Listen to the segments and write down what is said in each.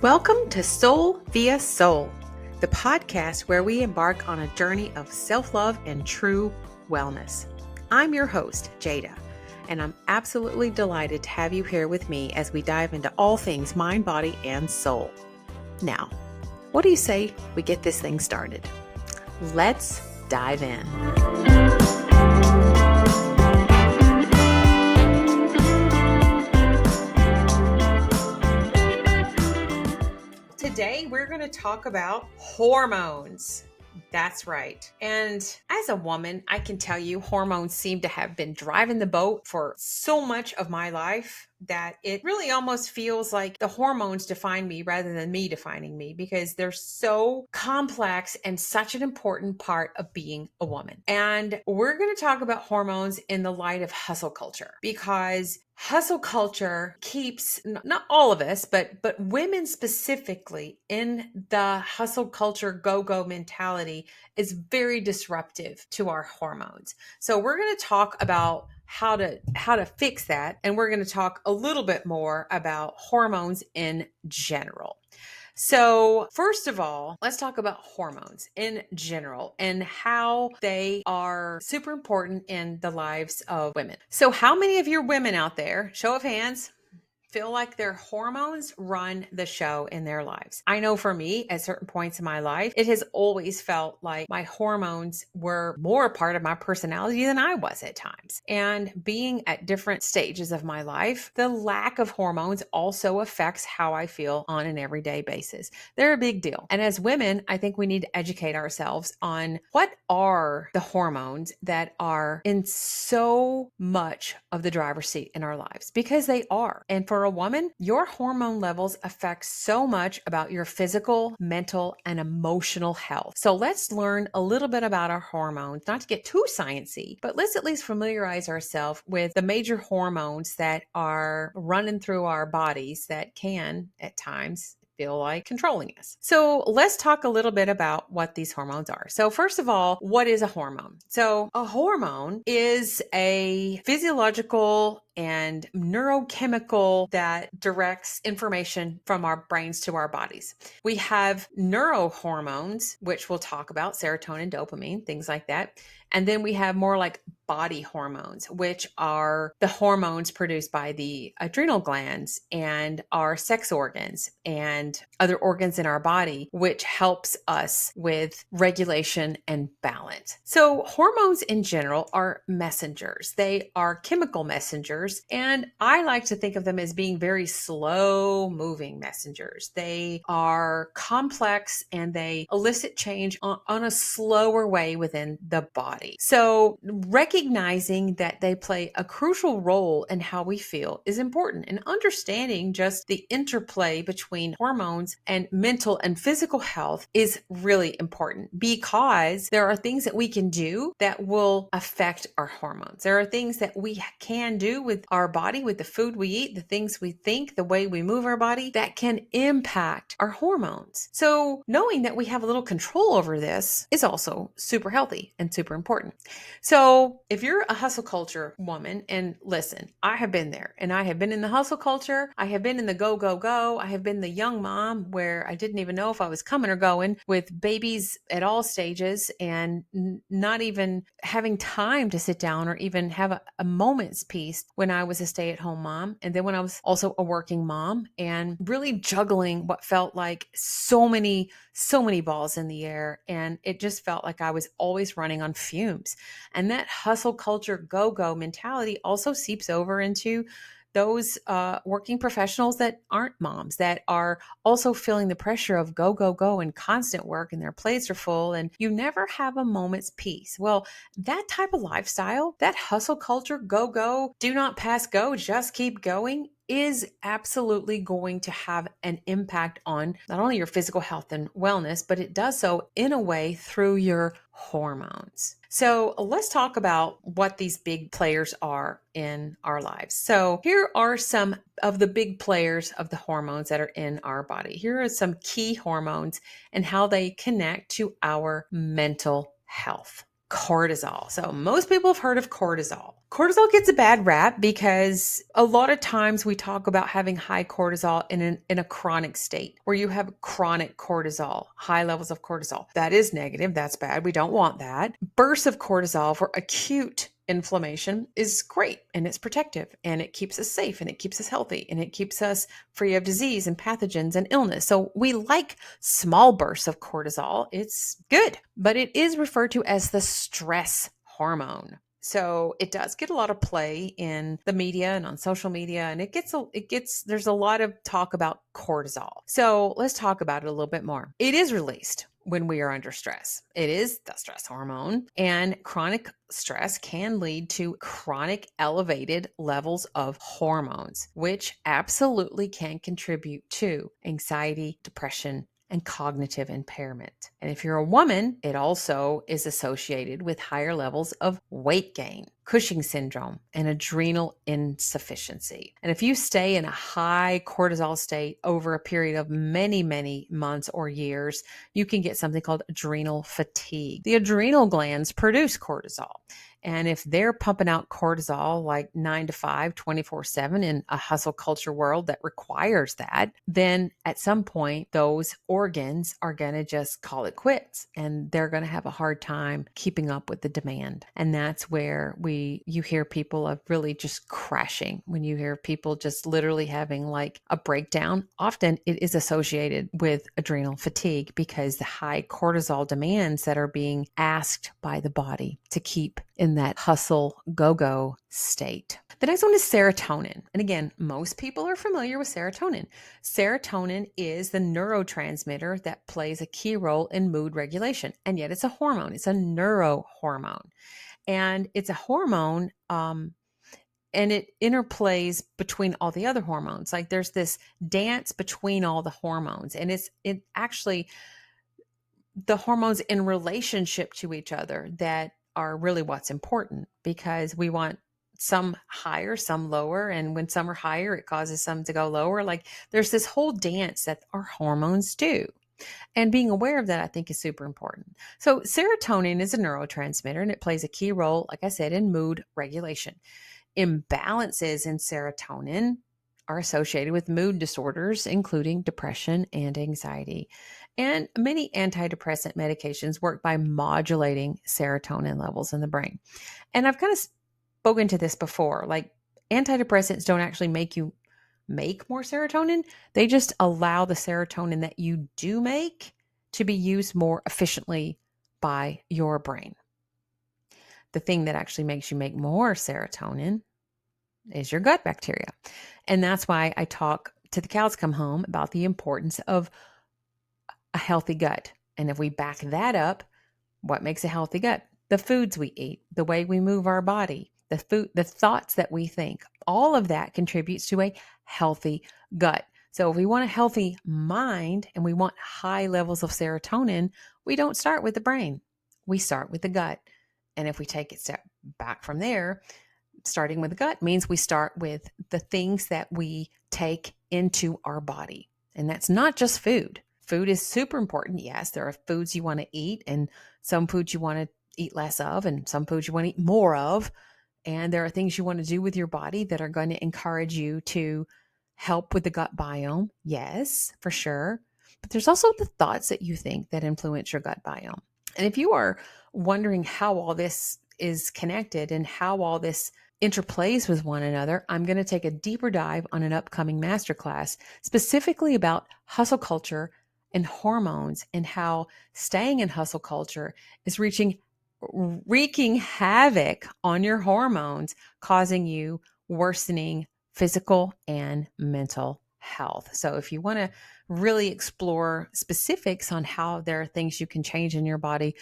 Welcome to Soul via Soul, the podcast where we embark on a journey of self-love and true wellness. I'm your host, Jada, and I'm absolutely delighted to have you here with me as we dive into all things mind, body, and soul. Now, what do you say we get this thing started? Let's dive in. Today, we're going to talk about hormones. That's right. And as a woman, I can tell you hormones seem to have been driving the boat for so much of my life that it really almost feels like the hormones define me rather than me defining me, because they're so complex and such an important part of being a woman. And we're going to talk about hormones in the light of hustle culture, because hustle culture keeps not all of us, but women specifically in the hustle culture go-go mentality is very disruptive to our hormones. So we're going to talk about how to fix that, and we're going to talk a little bit more about hormones in general. So first of all, let's talk about hormones in general and how they are super important in the lives of women. So how many of you women out there, show of hands, feel like their hormones run the show in their lives? I know for me, at certain points in my life, it has always felt like my hormones were more a part of my personality than I was at times. And being at different stages of my life, the lack of hormones also affects how I feel on an everyday basis. They're a big deal. And as women, I think we need to educate ourselves on what are the hormones that are in so much of the driver's seat in our lives, because they are. And for a woman, your hormone levels affect so much about your physical, mental, and emotional health. So let's learn a little bit about our hormones, not to get too sciencey, but let's at least familiarize ourselves with the major hormones that are running through our bodies that can, at times, feel like controlling us. So let's talk a little bit about what these hormones are. So first of all, what is a hormone? So a hormone is a physiological and neurochemical that directs information from our brains to our bodies. We have neurohormones, which we'll talk about, serotonin, dopamine, things like that. And then we have more like body hormones, which are the hormones produced by the adrenal glands and our sex organs and other organs in our body, which helps us with regulation and balance. So hormones in general are messengers. They are chemical messengers. And I like to think of them as being very slow moving messengers. They are complex and they elicit change on a slower way within the body. So recognizing that they play a crucial role in how we feel is important, and understanding just the interplay between hormones and mental and physical health is really important, because there are things that we can do that will affect our hormones. There are things that we can do with our body, with the food we eat, the things we think, the way we move our body, that can impact our hormones. So knowing that we have a little control over this is also super healthy and super important. So if you're a hustle culture woman, and listen, I have been there, and I have been in the hustle culture. I have been in the go, go, go. I have been the young mom where I didn't even know if I was coming or going, with babies at all stages and not even having time to sit down or even have a moment's peace when I was a stay-at-home mom. And then when I was also a working mom, and really juggling what felt like so many balls in the air. And it just felt like I was always running on fumes. And that hustle culture go-go mentality also seeps over into those working professionals that aren't moms, that are also feeling the pressure of go, go, go and constant work, and their plates are full and you never have a moment's peace. Well, that type of lifestyle, that hustle culture, go, go, do not pass go, just keep going, is absolutely going to have an impact on not only your physical health and wellness, but it does so in a way through your hormones. So let's talk about what these big players are in our lives. So here are some of the big players of the hormones that are in our body. Here are some key hormones and how they connect to our mental health. Cortisol. So most people have heard of cortisol. Cortisol gets a bad rap because a lot of times we talk about having high cortisol in a chronic state where you have chronic cortisol, high levels of cortisol. That is negative. That's bad. We don't want that. Bursts of cortisol for acute inflammation is great, and it's protective, and it keeps us safe, and it keeps us healthy, and it keeps us free of disease and pathogens and illness. So we like small bursts of cortisol. It's good, but it is referred to as the stress hormone. So it does get a lot of play in the media and on social media, and there's a lot of talk about cortisol. So let's talk about it a little bit more. It is released when we are under stress. It is the stress hormone, and chronic stress can lead to chronic elevated levels of hormones, which absolutely can contribute to anxiety, depression, and cognitive impairment. And if you're a woman, it also is associated with higher levels of weight gain, Cushing's syndrome, and adrenal insufficiency. And if you stay in a high cortisol state over a period of many, many months or years, you can get something called adrenal fatigue. The adrenal glands produce cortisol. And if they're pumping out cortisol like 9 to 5, 24/7 in a hustle culture world that requires that, then at some point, those organs are going to just call it quits, and they're going to have a hard time keeping up with the demand. And that's where you hear people of really just crashing. When you hear people just literally having like a breakdown, often it is associated with adrenal fatigue because the high cortisol demands that are being asked by the body to keep in that hustle go-go state. The next one is serotonin. And again, most people are familiar with serotonin. Serotonin is the neurotransmitter that plays a key role in mood regulation. And yet it's a hormone. It's a neurohormone. And it's a hormone, and it interplays between all the other hormones. Like there's this dance between all the hormones. And it actually, the hormones in relationship to each other that are really what's important, because we want some higher, some lower. And when some are higher, it causes some to go lower. Like there's this whole dance that our hormones do. And being aware of that, I think, is super important. So serotonin is a neurotransmitter, and it plays a key role, like I said, in mood regulation. Imbalances in serotonin are associated with mood disorders, including depression and anxiety. And many antidepressant medications work by modulating serotonin levels in the brain. And I've kind of spoken to this before. Like antidepressants don't actually make you make more serotonin. They just allow the serotonin that you do make to be used more efficiently by your brain. The thing that actually makes you make more serotonin is your gut bacteria. And that's why I talk to the cows come home about the importance of a healthy gut. And if we back that up, what makes a healthy gut? The foods we eat, the way we move our body, the thoughts that we think, all of that contributes to a healthy gut. So if we want a healthy mind and we want high levels of serotonin, we don't start with the brain. We start with the gut. And if we take it step back from there, starting with the gut means we start with the things that we take into our body. And that's not just food. Food is super important. Yes, there are foods you want to eat, and some foods you want to eat less of, and some foods you want to eat more of. And there are things you want to do with your body that are going to encourage you to help with the gut biome. Yes, for sure. But there's also the thoughts that you think that influence your gut biome. And if you are wondering how all this is connected and how all this interplays with one another, I'm going to take a deeper dive on an upcoming masterclass specifically about hustle culture and hormones, and how staying in hustle culture is wreaking havoc on your hormones, causing you worsening physical and mental health. So if you want to really explore specifics on how there are things you can change in your body,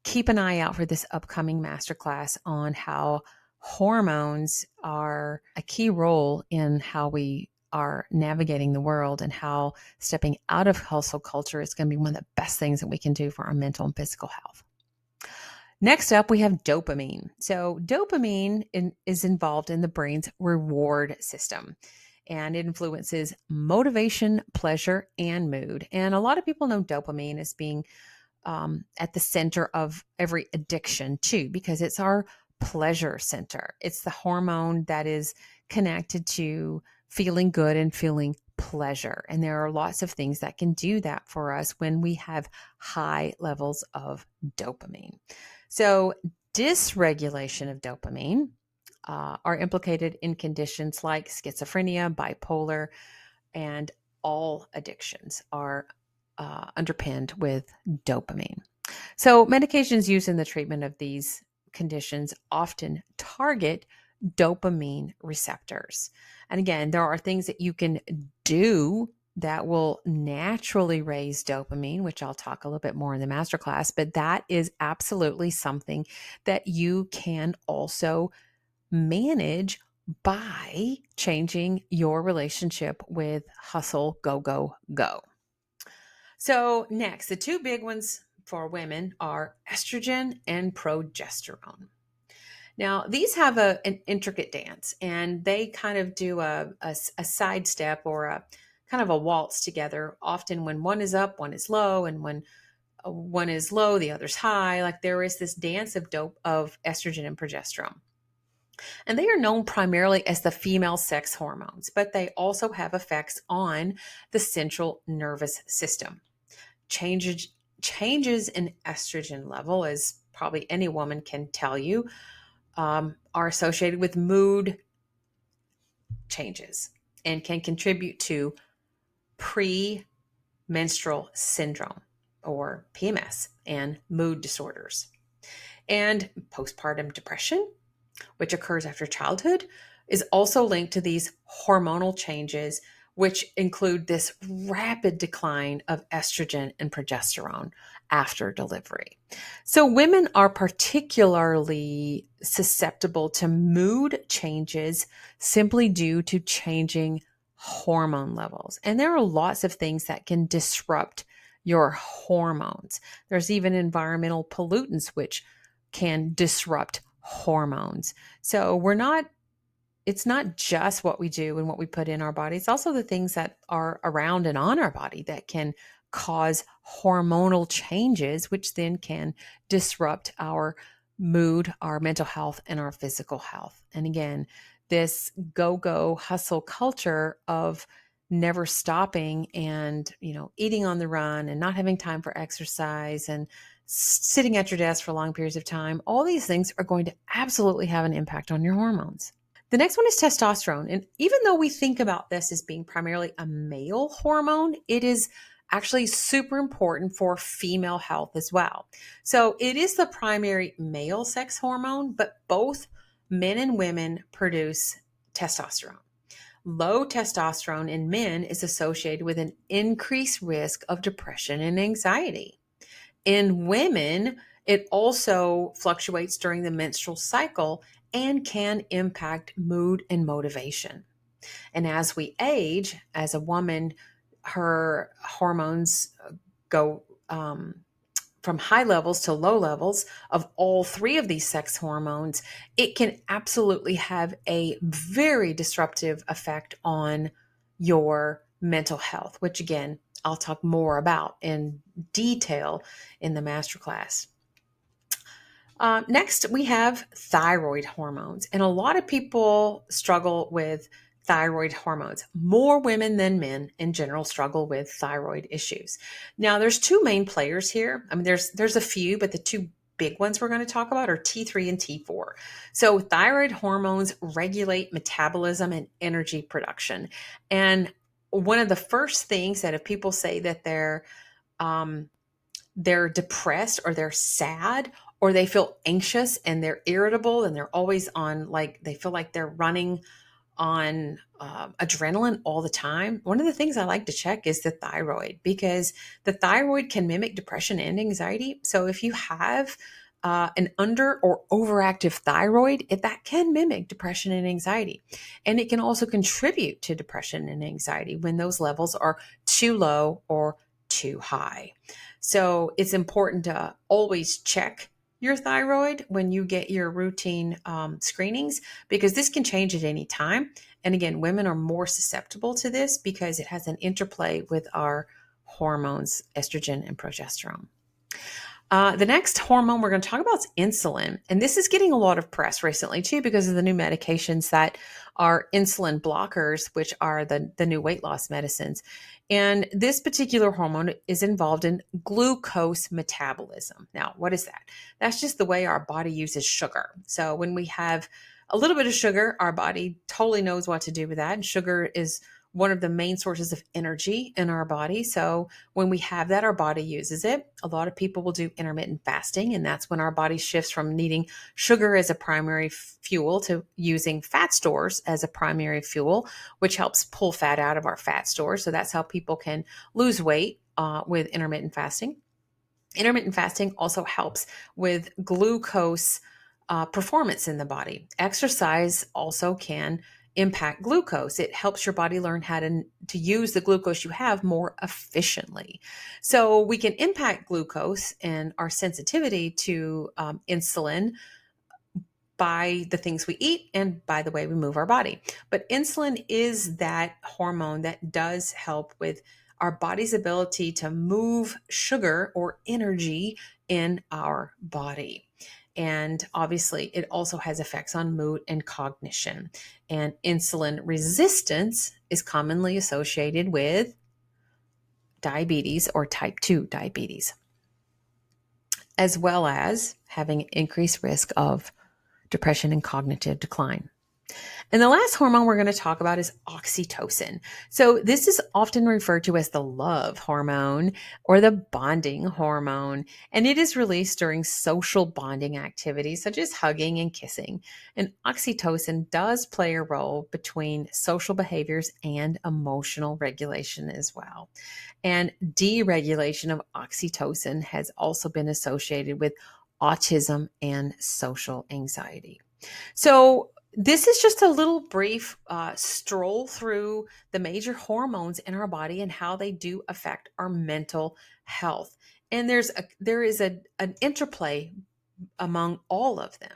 keep an eye out for this upcoming masterclass on how hormones are a key role in how we are navigating the world, and how stepping out of hustle culture is going to be one of the best things that we can do for our mental and physical health. Next up, we have dopamine. So dopamine is involved in the brain's reward system, and it influences motivation, pleasure, and mood. And a lot of people know dopamine as being at the center of every addiction too, because it's our pleasure center. It's the hormone that is connected to feeling good and feeling pleasure. And there are lots of things that can do that for us when we have high levels of dopamine. So, dysregulation of dopamine are implicated in conditions like schizophrenia, bipolar, and all addictions are underpinned with dopamine. So, medications used in the treatment of these conditions often target dopamine receptors. And again, there are things that you can do that will naturally raise dopamine, which I'll talk a little bit more in the masterclass, but that is absolutely something that you can also manage by changing your relationship with hustle, go, go, go. So, next, the two big ones for women are estrogen and progesterone. Now, these have an intricate dance, and they kind of do a sidestep or a kind of a waltz together. Often, when one is up, one is low, and when one is low, the other's high. Like there is this dance of estrogen and progesterone. And they are known primarily as the female sex hormones, but they also have effects on the central nervous system. Changes in estrogen level, as probably any woman can tell you, are associated with mood changes and can contribute to premenstrual syndrome or PMS and mood disorders. And postpartum depression, which occurs after childhood, is also linked to these hormonal changes, which include this rapid decline of estrogen and progesterone after delivery. So, women are particularly susceptible to mood changes simply due to changing hormone levels. And there are lots of things that can disrupt your hormones. There's even environmental pollutants which can disrupt hormones. So it's not just what we do and what we put in our body. It's also the things that are around and on our body that can cause hormonal changes, which then can disrupt our mood, our mental health, and our physical health. And again, this go-go hustle culture of never stopping and, eating on the run and not having time for exercise and sitting at your desk for long periods of time, all these things are going to absolutely have an impact on your hormones. The next one is testosterone. And even though we think about this as being primarily a male hormone, it is actually super important for female health as well. So it is the primary male sex hormone, but both men and women produce testosterone. Low testosterone in men is associated with an increased risk of depression and anxiety. In women, it also fluctuates during the menstrual cycle and can impact mood and motivation. And as we age, as a woman, her hormones go from high levels to low levels of all three of these sex hormones. It can absolutely have a very disruptive effect on your mental health, which again, I'll talk more about in detail in the masterclass. Next, we have thyroid hormones. And a lot of people struggle with thyroid hormones. More women than men in general struggle with thyroid issues. Now, there's two main players here. I mean, there's a few, but the two big ones we're going to talk about are T3 and T4. So thyroid hormones regulate metabolism and energy production. And one of the first things that if people say that they're depressed or they're sad or they feel anxious and they're irritable and they're always on, like, they feel like they're running on adrenaline all the time. One of the things I like to check is the thyroid, because the thyroid can mimic depression and anxiety. So if you have an under or overactive thyroid, that can mimic depression and anxiety. And it can also contribute to depression and anxiety when those levels are too low or too high. So it's important to always check your thyroid when you get your routine screenings, because this can change at any time. And again, women are more susceptible to this because it has an interplay with our hormones, estrogen and progesterone. The next hormone we're going to talk about is insulin. And this is getting a lot of press recently too because of the new medications that are insulin blockers, which are the new weight loss medicines. And this particular hormone is involved in glucose metabolism. Now, what is that? That's just the way our body uses sugar. So when we have a little bit of sugar, our body totally knows what to do with that. And sugar is one of the main sources of energy in our body. So when we have that, our body uses it. A lot of people will do intermittent fasting, and that's when our body shifts from needing sugar as a primary fuel to using fat stores as a primary fuel, which helps pull fat out of our fat stores. So that's how people can lose weight with intermittent fasting. Intermittent fasting also helps with glucose performance in the body. Exercise also can impact glucose. It helps your body learn how to use the glucose you have more efficiently. So we can impact glucose and our sensitivity to insulin by the things we eat and by the way we move our body. But insulin is that hormone that does help with our body's ability to move sugar or energy in our body. And obviously, it also has effects on mood and cognition. And insulin resistance is commonly associated with diabetes or type 2 diabetes, as well as having an increased risk of depression and cognitive decline. And the last hormone we're going to talk about is oxytocin. So this is often referred to as the love hormone or the bonding hormone, and it is released during social bonding activities such as hugging and kissing. And oxytocin does play a role between social behaviors and emotional regulation as well. And deregulation of oxytocin has also been associated with autism and social anxiety. So this is just a little brief stroll through the major hormones in our body and how they do affect our mental health. And there is an interplay among all of them.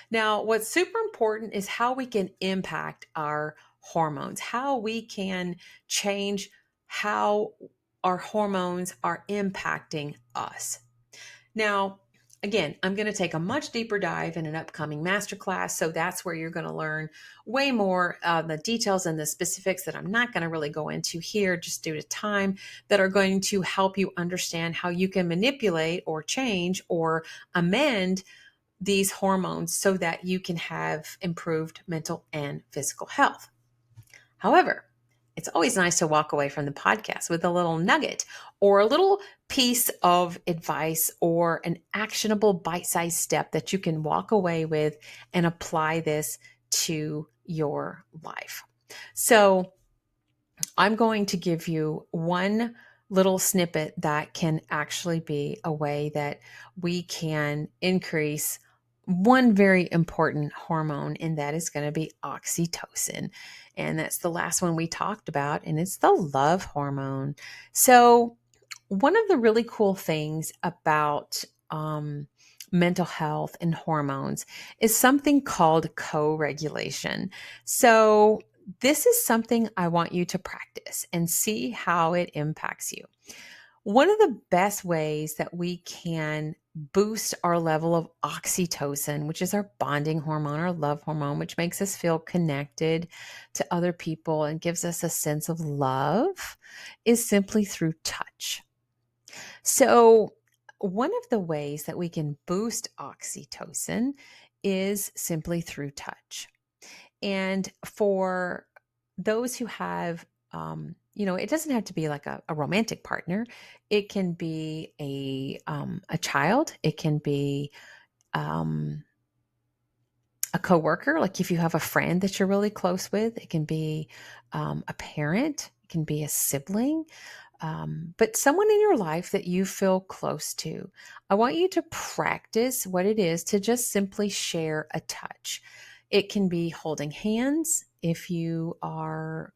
Now, what's super important is how we can impact our hormones, how we can change how our hormones are impacting us. Now, again, I'm going to take a much deeper dive in an upcoming masterclass. So that's where you're going to learn way more the details and the specifics that I'm not going to really go into here just due to time, that are going to help you understand how you can manipulate or change or amend these hormones so that you can have improved mental and physical health. However, it's always nice to walk away from the podcast with a little nugget or a little piece of advice or an actionable bite-sized step that you can walk away with and apply this to your life. So I'm going to give you one little snippet that can actually be a way that we can increase one very important hormone, and that is going to be oxytocin. And that's the last one we talked about, and it's the love hormone. So one of the really cool things about mental health and hormones is something called co-regulation. So this is something I want you to practice and see how it impacts you. One of the best ways that we can boost our level of oxytocin, which is our bonding hormone, our love hormone, which makes us feel connected to other people and gives us a sense of love, is simply through touch. So one of the ways that we can boost oxytocin is simply through touch. And for those who have, it doesn't have to be like a romantic partner. It can be a child. It can be a coworker. Like if you have a friend that you're really close with, it can be a parent. It can be a sibling. But someone in your life that you feel close to. I want you to practice what it is to just simply share a touch. It can be holding hands if you are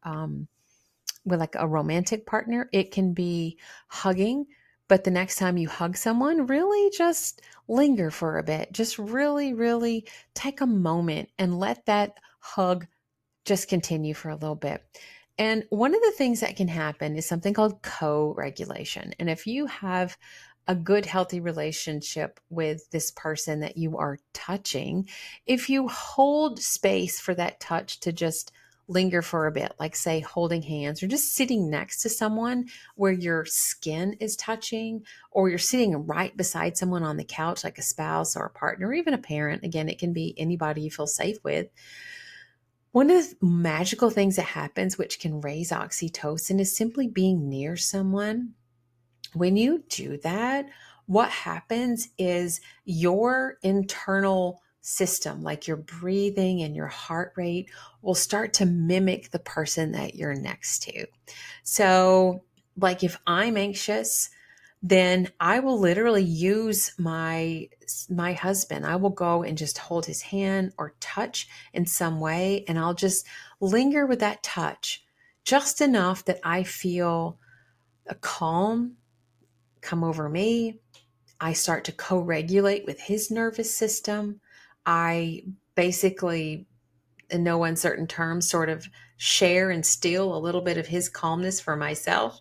with like a romantic partner. It can be hugging, but the next time you hug someone, really just linger for a bit. Just really, really take a moment and let that hug just continue for a little bit. And one of the things that can happen is something called co-regulation. And if you have a good, healthy relationship with this person that you are touching if you hold space for that touch to just linger for a bit, like say holding hands or just sitting next to someone where your skin is touching, or you're sitting right beside someone on the couch, like a spouse or a partner, or even a parent. Again, it can be anybody you feel safe with. One of the magical things that happens, which can raise oxytocin, is simply being near someone. When you do that, what happens is your internal system, like your breathing and your heart rate, will start to mimic the person that you're next to. So, like if I'm anxious, then I will literally use my husband. I will go and just hold his hand or touch in some way, and I'll just linger with that touch just enough that I feel a calm come over me. I start to co-regulate with his nervous system. I basically, in no uncertain terms, sort of share and steal a little bit of his calmness for myself.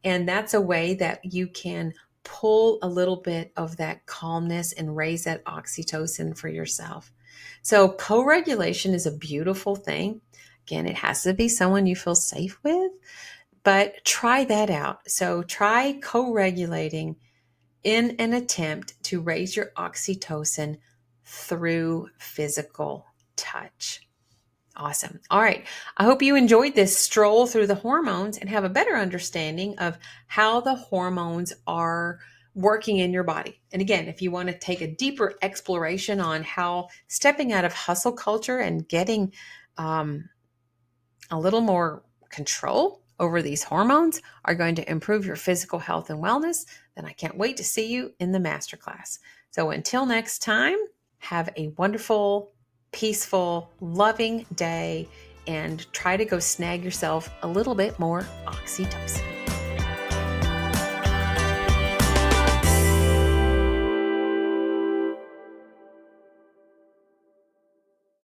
And that's a way that you can pull a little bit of that calmness and raise that oxytocin for yourself. So co-regulation is a beautiful thing. Again, it has to be someone you feel safe with, but try that out. So try co-regulating in an attempt to raise your oxytocin through physical touch. Awesome. All right. I hope you enjoyed this stroll through the hormones and have a better understanding of how the hormones are working in your body. And again, if you want to take a deeper exploration on how stepping out of hustle culture and getting a little more control over these hormones are going to improve your physical health and wellness, then I can't wait to see you in the masterclass. So until next time, have a wonderful, peaceful, loving day, and try to go snag yourself a little bit more oxytocin.